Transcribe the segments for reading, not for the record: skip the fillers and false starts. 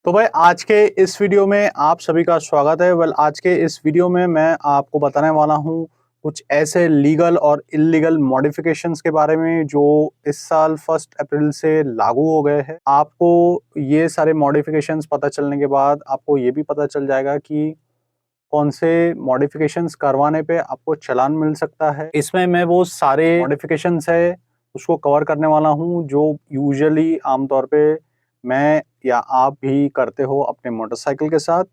तो भाई आज के इस वीडियो में आप सभी का स्वागत है। आज के इस वीडियो में मैं आपको बताने वाला हूँ कुछ ऐसे लीगल और इल्लीगल मॉडिफिकेशंस के बारे में जो इस साल 1 अप्रैल से लागू हो गए हैं। आपको ये सारे मॉडिफिकेशंस पता चलने के बाद आपको ये भी पता चल जाएगा कि कौन से मॉडिफिकेशंस करवाने पे आपको चालान मिल सकता है। इसमें मैं वो सारे मॉडिफिकेशंस है उसको कवर करने वाला हूँ जो यूजुअली आमतौर पे मैं या आप भी करते हो अपने मोटरसाइकिल के साथ,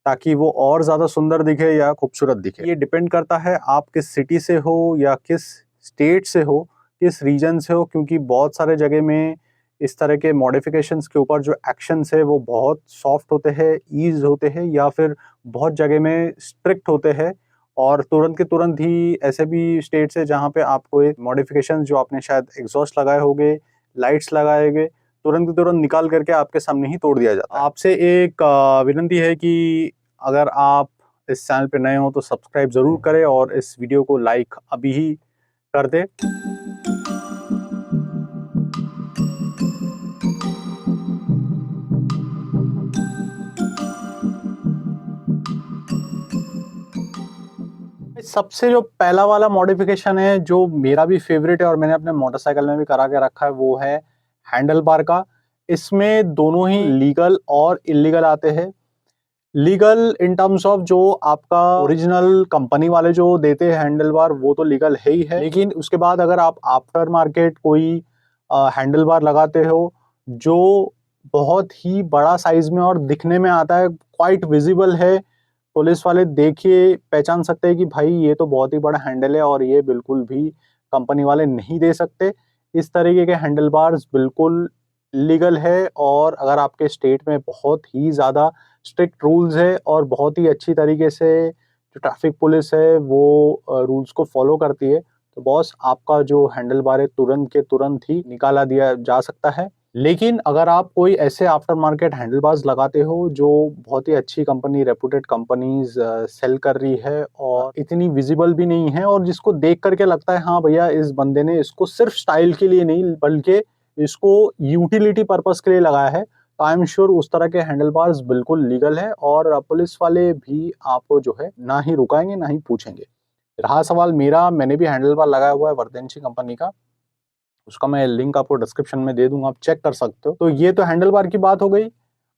ताकि वो और ज़्यादा सुंदर दिखे या खूबसूरत दिखे। ये डिपेंड करता है आप किस सिटी से हो या किस स्टेट से हो, किस रीजन से हो, क्योंकि बहुत सारे जगह में इस तरह के मॉडिफिकेशंस के ऊपर जो एक्शंस है वो बहुत सॉफ्ट होते हैं, ईज़ होते हैं, या फिर बहुत जगह में स्ट्रिक्ट होते हैं। और तुरंत के तुरंत ही ऐसे भी स्टेट्स है जहाँ पे आपको एक मॉडिफिकेशंस जो आपने शायद एग्जॉस्ट लगाए होंगे, लाइट्स लगाए होंगे, तुरंत के तुरंत निकाल करके आपके सामने ही तोड़ दिया जाता है। आपसे एक विनती है कि अगर आप इस चैनल पे नए हो तो सब्सक्राइब ज़रूर करें और इस वीडियो को लाइक अभी ही कर दें। सबसे जो पहला वाला मॉडिफिकेशन है जो मेरा भी फेवरेट है और मैंने अपने मोटरसाइकिल में भी करा के रखा है, वो है हैंडल बार का। इसमें दोनों ही लीगल और इलीगल आते हैं। लीगल इन टर्म्स ऑफ जो आपका ओरिजिनल कंपनी वाले जो देते हैं हैंडल बार, वो तो लीगल है ही है, लेकिन उसके बाद अगर आप आफ्टर मार्केट कोई हैंडल बार लगाते हो जो बहुत ही बड़ा साइज में और दिखने में आता है, क्वाइट विजिबल है, पुलिस वाले देखिए पहचान सकते हैं कि भाई ये तो बहुत ही बड़ा हैंडल है और ये बिल्कुल भी कंपनी वाले नहीं दे सकते। इस तरीके के हैंडल बार्स बिल्कुल लीगल है, और अगर आपके स्टेट में बहुत ही ज़्यादा स्ट्रिक्ट रूल्स है और बहुत ही अच्छी तरीके से जो ट्रैफिक पुलिस है वो रूल्स को फॉलो करती है, तो बॉस आपका जो हैंडल बार है तुरंत के तुरंत ही निकाला दिया जा सकता है। लेकिन अगर आप कोई ऐसे आफ्टर मार्केट हैंडल बार्स लगाते हो जो बहुत ही अच्छी कंपनी, रेपुटेड कंपनीज सेल कर रही है और इतनी विजिबल भी नहीं है, और जिसको देख करके लगता है हाँ भैया इस बंदे ने इसको सिर्फ स्टाइल के लिए नहीं बल्कि इसको यूटिलिटी पर्पस के लिए लगाया है, तो आई एम श्योर उस तरह के हैंडल बार्स बिल्कुल लीगल है और पुलिस वाले भी आपको जो है ना ही रुकाएंगे ना ही पूछेंगे। रहा सवाल मेरा, मैंने भी हैंडल बार लगाया हुआ है वर्देंशी कंपनी का, उसका मैं लिंक आपको डिस्क्रिप्शन में दे दूंगा, आप चेक कर सकते हो। तो ये तो हैंडल बार की बात हो गई।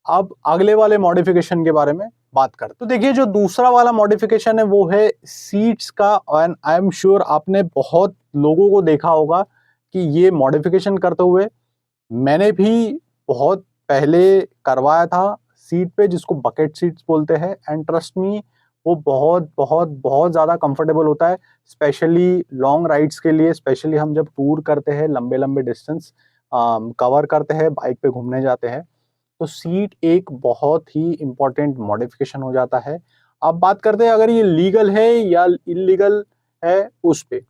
अब अगले वाले मॉडिफिकेशन के बारे में बात करते, तो देखिए जो दूसरा वाला मॉडिफिकेशन है वो है सीट्स का। एंड आई एम श्योर आपने बहुत लोगों को देखा होगा कि ये मॉडिफिकेशन करते हुए। मैंने भी बहुत पहले करवाया था सीट पे, जिसको बकेट सीट्स बोलते हैं, एंड ट्रस्ट मी वो बहुत बहुत बहुत ज़्यादा कंफर्टेबल होता है, स्पेशली लॉन्ग राइड्स के लिए। स्पेशली हम जब टूर करते हैं, लंबे लंबे डिस्टेंस कवर करते हैं, बाइक पे घूमने जाते हैं, तो सीट एक बहुत ही इम्पोर्टेंट मॉडिफिकेशन हो जाता है। अब बात करते हैं अगर ये लीगल है या इलीगल है उस पे।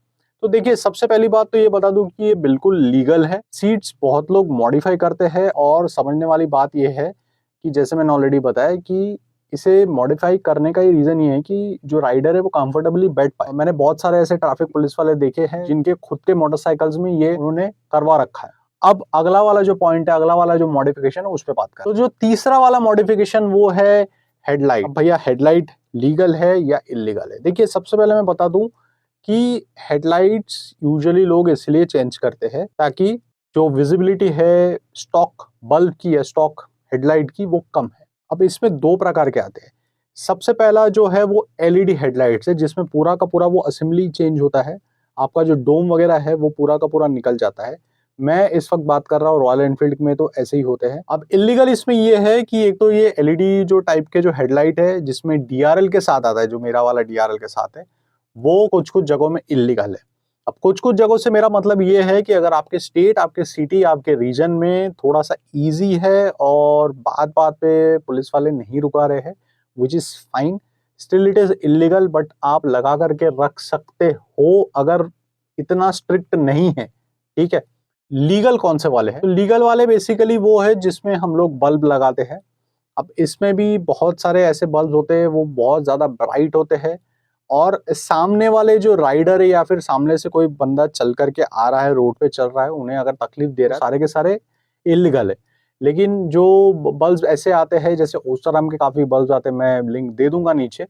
तो देखिए सबसे पहली बात तो ये बता दूं कि ये बिल्कुल लीगल है। सीट्स बहुत लोग मॉडिफाई करते हैं, और समझने वाली बात ये है कि जैसे मैंने ऑलरेडी बताया कि इसे मॉडिफाई करने का ही रीजन ये है कि जो राइडर है वो कंफर्टेबली बैठ पाए। मैंने बहुत सारे ऐसे ट्रैफिक पुलिस वाले देखे हैं जिनके खुद के मोटरसाइकिल्स में ये उन्होंने करवा रखा है। अब अगला वाला जो पॉइंट है, अगला वाला जो मॉडिफिकेशन है उस पर बात करें, तो जो तीसरा वाला मॉडिफिकेशन वो है हेडलाइट। अब भैया हेडलाइट लीगल है या इलीगल है? देखिए सबसे पहले मैं बता दूं कि हेडलाइट्स यूजुअली लोग इसलिए चेंज करते हैं ताकि जो विजिबिलिटी है स्टॉक बल्ब की या स्टॉक हेडलाइट की वो कम है। अब इसमें दो प्रकार के आते हैं। सबसे पहला जो है वो एलईडी हेडलाइट्स है, जिसमें पूरा का पूरा वो असेंबली चेंज होता है, आपका जो डोम वगैरह है वो पूरा का पूरा निकल जाता है। मैं इस वक्त बात कर रहा हूँ रॉयल एनफील्ड में, तो ऐसे ही होते हैं। अब इलीगल इसमें ये है कि एक तो ये एलईडी जो टाइप के जो हेडलाइट है जिसमें डीआरएल के साथ आता है, जो मेरा वाला डीआरएल के साथ है, वो कुछ कुछ जगहों में इलीगल है। अब कुछ कुछ जगहों से मेरा मतलब ये है कि अगर आपके स्टेट, आपके सिटी, आपके रीजन में थोड़ा सा इजी है और बात बात पे पुलिस वाले नहीं रुका रहे हैं, which is fine, still it is illegal, but आप लगा करके रख सकते हो अगर इतना स्ट्रिक्ट नहीं है। ठीक है। लीगल कौन से वाले हैं? तो लीगल वाले बेसिकली वो है जिसमें हम लोग बल्ब लगाते हैं। अब इसमें भी बहुत सारे ऐसे बल्ब होते हैं वो बहुत ज्यादा ब्राइट होते हैं, और सामने वाले जो राइडर है या फिर सामने से कोई बंदा चल करके आ रहा है, रोड पे चल रहा है, उन्हें अगर तकलीफ दे रहा है, सारे के सारे इलीगल है। लेकिन जो बल्ब ऐसे आते हैं, जैसे ओस्टरम के काफ़ी बल्ब आते हैं, मैं लिंक दे दूंगा नीचे।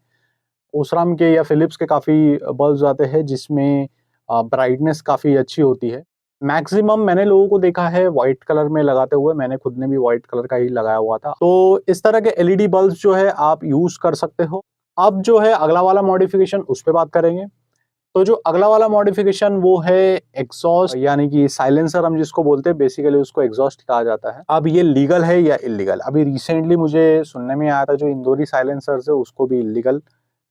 ओस्टरम के या फिलिप्स के काफ़ी बल्ब आते हैं जिसमें ब्राइटनेस काफ़ी अच्छी होती है। मैक्सिमम मैंने लोगों को देखा है व्हाइट कलर में लगाते हुए, मैंने खुद ने भी व्हाइट कलर का ही लगाया हुआ था। तो इस तरह के एलईडी बल्ब जो है आप यूज़ कर सकते हो। अब जो है अगला वाला मॉडिफिकेशन, उस पे बात करेंगे। तो जो अगला वाला मॉडिफिकेशन वो है एग्जॉस्ट, यानी कि साइलेंसर हम जिसको बोलते हैं, बेसिकली उसको एग्जॉस्ट कहा जाता है। अब ये लीगल है या इलीगल? अभी रिसेंटली मुझे सुनने में आया था जो इंदौरी साइलेंसर्स है उसको भी इलीगल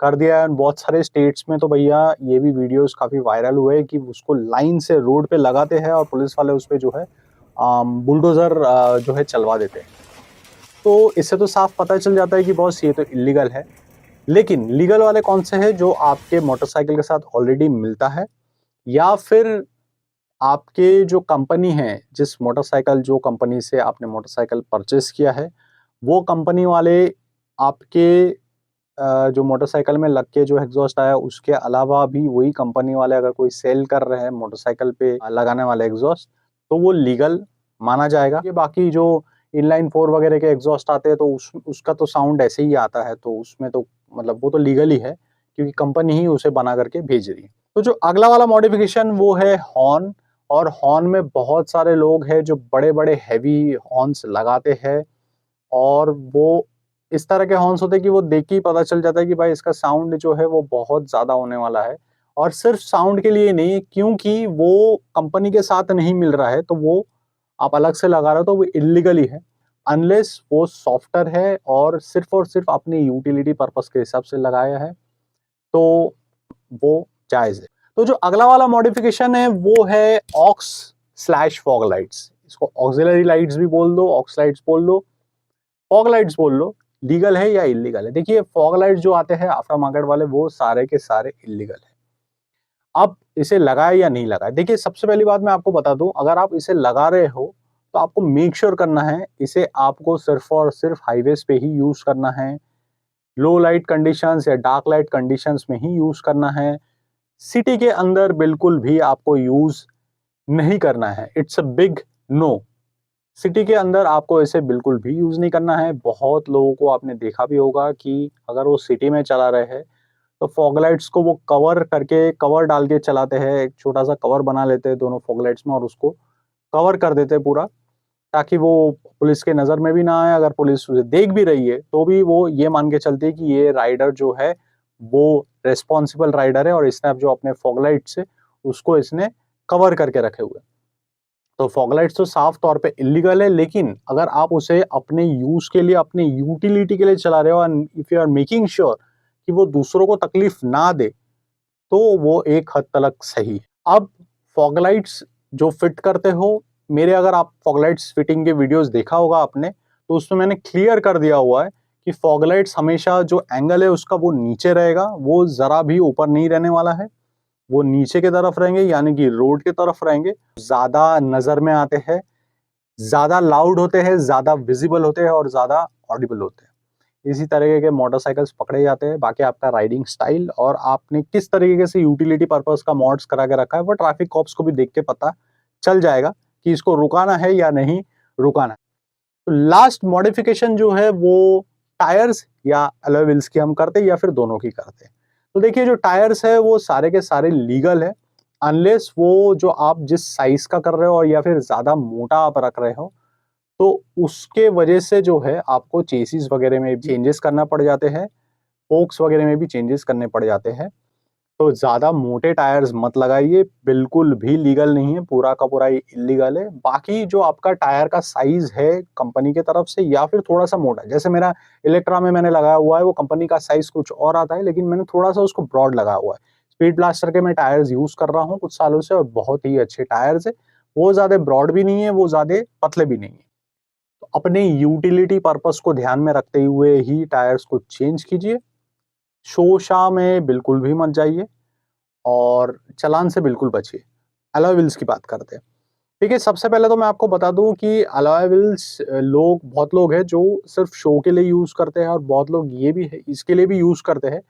कर दिया है बहुत सारे स्टेट्स में। तो भैया ये भी वीडियोस काफी वायरल हुए कि उसको लाइन से रोड पे लगाते हैं और पुलिस वाले उस पे जो है बुलडोजर जो है चलवा देते हैं। तो इससे तो साफ पता चल जाता है कि बॉस ये तो इलीगल है। लेकिन लीगल वाले कौन से हैं? जो आपके मोटरसाइकिल के साथ ऑलरेडी मिलता है, या फिर आपके जो कंपनी है, जिस मोटरसाइकिल जो कंपनी से आपने मोटरसाइकिल परचेस किया है, वो कंपनी वाले आपके जो मोटरसाइकिल में लग के जो एग्जॉस्ट आया उसके अलावा भी वही कंपनी वाले अगर कोई सेल कर रहे हैं मोटरसाइकिल पे लगाने वाले एग्जॉस्ट, तो वो लीगल माना जाएगा। ये बाकी जो इनलाइन फोर वगैरह के एग्जॉस्ट आते हैं तो उसका तो साउंड ऐसे ही आता है, तो उसमें तो मतलब वो तो लीगल ही है क्योंकि कंपनी ही उसे बना करके भेज रही है। तो जो अगला वाला मॉडिफिकेशन वो है हॉर्न। और हॉर्न में बहुत सारे लोग हैं जो बड़े बड़े हैवी हॉर्न्स लगाते हैं, और वो इस तरह के हॉर्न्स होते हैं कि वो देख के ही पता चल जाता है कि भाई इसका साउंड जो है वो बहुत ज्यादा होने वाला है। और सिर्फ साउंड के लिए नहीं, क्योंकि वो कंपनी के साथ नहीं मिल रहा है तो वो आप अलग से लगा रहे हो तो वो इलीगल ही है, अनलेस वो सॉफ्टवेयर है और सिर्फ अपनी यूटिलिटी पर्पस के हिसाब से लगाया है तो वो जायज है। तो जो अगला वाला मॉडिफिकेशन है वो है ऑक्स स्लैश फॉग लाइट्स। इसको ऑक्सिलरी लाइट्स भी बोल दो, ऑक्स लाइट्स बोल दो, फॉग लाइट्स बोल लो। लीगल है या इलीगल है? देखिए फॉग लाइट्स जो आते हैं आफ्टर मार्केट वाले वो सारे के सारे इलीगल है। अब इसे लगाए या नहीं लगाए, देखिए सबसे पहली बात मैं आपको बता दूं, अगर आप इसे लगा रहे हो तो आपको मेक श्योर करना है इसे आपको सिर्फ और सिर्फ हाईवेज पे ही यूज करना है, लो लाइट कंडीशंस या डार्क लाइट कंडीशंस में ही यूज करना है। सिटी के अंदर बिल्कुल भी आपको यूज नहीं करना है, it's a big no. City के अंदर आपको इसे बिल्कुल भी यूज नहीं करना है। बहुत लोगों को आपने देखा भी होगा कि अगर वो सिटी में चला रहे हैं तो फॉग लाइट्स को वो कवर करके, कवर डाल के चलाते हैं, एक छोटा सा कवर बना लेते हैं दोनों फॉग लाइट्स में और उसको कवर कर देते हैं पूरा, ताकि वो पुलिस के नजर में भी ना आए। अगर पुलिस उसे देख भी रही है तो भी वो ये मान के चलती है कि ये राइडर जो है वो रेस्पॉन्सिबल राइडर है और इसने अब जो अपने फॉग लाइट से उसको इसने कवर करके रखे हुए। तो फॉग लाइट्स तो साफ तौर पे इलीगल है, लेकिन अगर आप उसे अपने यूज के लिए, अपने यूटिलिटी के लिए चला रहे हो and if you are making sure कि वो दूसरों को तकलीफ ना दे, तो वो एक हद तक सही है। अब फॉग लाइट्स जो फिट करते हो, मेरे अगर आप फॉग लाइट्स फिटिंग के वीडियोस देखा होगा आपने, तो उसमें मैंने क्लियर कर दिया हुआ है कि फॉग लाइट्स हमेशा जो एंगल है उसका वो नीचे रहेगा, वो जरा भी ऊपर नहीं रहने वाला है, वो नीचे की तरफ रहेंगे यानी कि रोड की तरफ रहेंगे। ज्यादा नजर में आते हैं, ज्यादा लाउड होते हैं, ज्यादा विजिबल होते हैं और ज्यादा ऑडिबल होते हैं। इसी तरीके के मोटरसाइकिल्स पकड़े जाते हैं। बाकी आपका राइडिंग स्टाइल और आपने किस तरीके से यूटिलिटी पर्पस का मॉड्स करा के रखा है वो ट्रैफिक कॉप्स को भी देख के पता चल जाएगा कि इसको रुकाना है या नहीं रुकाना है। तो लास्ट मॉडिफिकेशन जो है वो टायर्स या अलॉय व्हील्स की हम करते हैं या फिर दोनों की करते हैं। तो देखिए जो टायर्स है वो सारे के सारे लीगल है, अनलेस वो जो आप जिस साइज का कर रहे हो और या फिर ज्यादा मोटा आप रख रहे हो, तो उसके वजह से जो है आपको चेसिस वगैरह में चेंजेस करना पड़ जाते हैं, फोक्स वगैरह में भी चेंजेस करने पड़ जाते हैं। तो ज्यादा मोटे टायर्स मत लगाइए, बिल्कुल भी लीगल नहीं है, पूरा का पूरा इलीगल है। बाकी जो आपका टायर का साइज है कंपनी की तरफ से या फिर थोड़ा सा मोटा, जैसे मेरा इलेक्ट्रा में मैंने लगाया हुआ है वो कंपनी का साइज कुछ और आता है, लेकिन मैंने थोड़ा सा उसको ब्रॉड लगाया हुआ है। स्पीड ब्लास्टर के मैं टायर्स यूज कर रहा हूँ कुछ सालों से और बहुत ही अच्छे टायर्स है। वो ज्यादा ब्रॉड भी नहीं है, वो ज्यादा पतले भी नहीं है। तो अपने यूटिलिटी पर्पस को ध्यान में रखते हुए ही टायर्स को चेंज कीजिए। शोशा में बिल्कुल भी मत जाइए और चालान से बिल्कुल बचिए। अलॉय व्हील्स की बात करते हैं। ठीक है, सबसे पहले तो मैं आपको बता दूं कि अलॉय व्हील्स बहुत लोग हैं जो सिर्फ शो के लिए यूज करते हैं और बहुत लोग ये भी है इसके लिए भी यूज करते हैं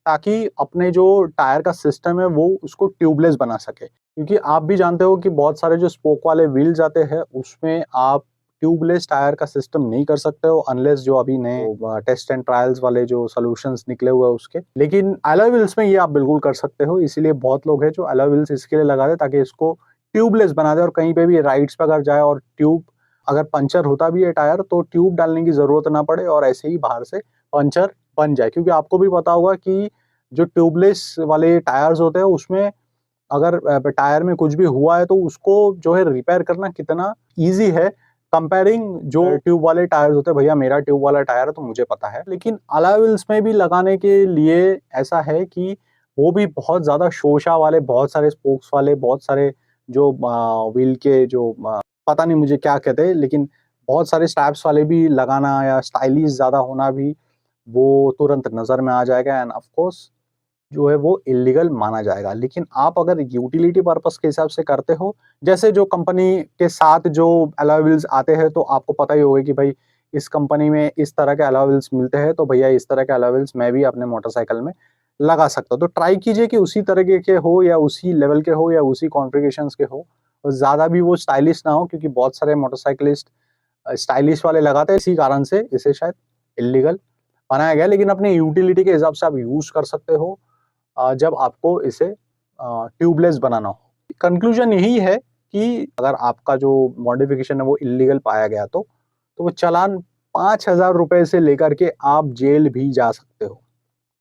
ताकि अपने जो टायर का सिस्टम है वो उसको ट्यूबलेस बना सके। क्योंकि आप भी जानते हो कि बहुत सारे जो स्पोक वाले व्हील्स आते हैं उसमें आप ट्यूबलेस टायर का सिस्टम नहीं कर सकते हो अनलेस जो अभी नए टेस्ट एंड ट्रायल्स वाले जो सॉल्यूशंस निकले हुए हैं उसके। लेकिन अलॉय व्हील्स में ये आप बिल्कुल कर सकते हो, इसीलिए बहुत लोग हैं जो अलॉय व्हील्स इसके लिए लगा दे ताकि इसको ट्यूबलेस बना दे और कहीं पे भी राइड्स पे अगर जाए और ट्यूब अगर पंचर होता भी है टायर तो ट्यूब डालने की जरूरत ना पड़े और ऐसे ही बाहर से पंचर बन जाए। क्योंकि आपको भी पता होगा कि जो ट्यूबलेस वाले टायर्स होते हैं उसमें अगर टायर में कुछ भी हुआ है तो उसको जो है रिपेयर करना कितना इजी है कंपेयरिंग जो ट्यूब वाले टायर्स होते हैं। भैया मेरा ट्यूब वाला टायर है तो मुझे पता है। लेकिन अलॉय व्हील्स में भी लगाने के लिए ऐसा है कि वो भी बहुत ज्यादा शोशा वाले, बहुत सारे स्पोक्स वाले, बहुत सारे जो व्हील के जो पता नहीं मुझे क्या कहते हैं, लेकिन बहुत सारे स्ट्रैप्स वाले भी लगाना या स्टाइलिश ज्यादा होना भी वो तुरंत नजर में आ जाएगा एंड ऑफ कोर्स जो है वो इलीगल माना जाएगा। लेकिन आप अगर यूटिलिटी पर्पस के हिसाब से करते हो, जैसे जो कंपनी के साथ जो अलॉय व्हील्स आते हैं तो आपको पता ही होगा कि भाई इस कंपनी में इस तरह के अलॉय व्हील्स मिलते हैं तो भैया इस तरह के अलॉय व्हील्स मैं भी अपने मोटरसाइकिल में लगा सकता हूँ। तो ट्राई कीजिए कि उसी तरीके के हो या उसी लेवल के हो या उसी कॉन्फ़िगरेशंस के हो और ज़्यादा भी वो स्टाइलिश ना हो, क्योंकि बहुत सारे मोटरसाइकिलिस्ट स्टाइलिश वाले लगाते हैं, इसी कारण से इसे शायद इलीगल बनाया गया। लेकिन अपने यूटिलिटी के हिसाब से आप यूज कर सकते हो जब आपको इसे ट्यूबलेस बनाना हो। कंक्लूजन यही है कि अगर आपका जो मॉडिफिकेशन है वो इलीगल पाया गया तो वो चालान 5,000 रुपए से लेकर के आप जेल भी जा सकते हो।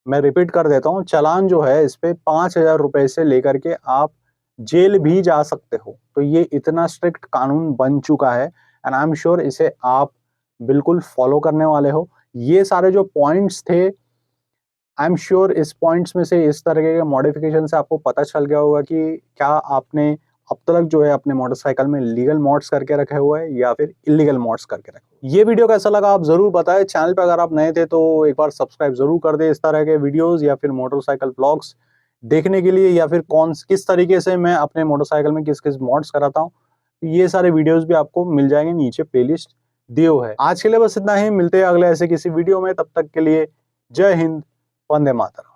मैं रिपीट कर देता हूँ, चालान जो है इस पे 5,000 रुपए से लेकर के आप जेल भी जा सकते हो। तो ये इतना स्ट्रिक्ट कानून बन चुका है एंड आई एम श्योर इसे आप बिल्कुल फॉलो करने वाले हो। ये सारे जो पॉइंट्स थे आई एम श्योर इस पॉइंट्स में से, इस तरह के मॉडिफिकेशन से आपको पता चल गया होगा कि क्या आपने अब तक जो है अपने मोटरसाइकिल में लीगल मॉड्स करके रखे हुए हैं या फिर इलीगल मॉड्स करके रखे। ये वीडियो कैसा लगा आप जरूर बताएं। चैनल पे अगर आप नए थे तो एक बार सब्सक्राइब जरूर कर दें इस तरह के वीडियोस या फिर मोटरसाइकिल ब्लॉग्स देखने के लिए, या फिर किस तरीके से मैं अपने मोटरसाइकिल में किस किस मॉड्स कराता हूँ। ये सारे वीडियोज भी आपको मिल जाएंगे, नीचे प्लेलिस्ट दिए हुए है। आज के लिए बस इतना ही, मिलते हैं अगले ऐसे किसी वीडियो में, तब तक के लिए जय हिंद, वंदे मातरम।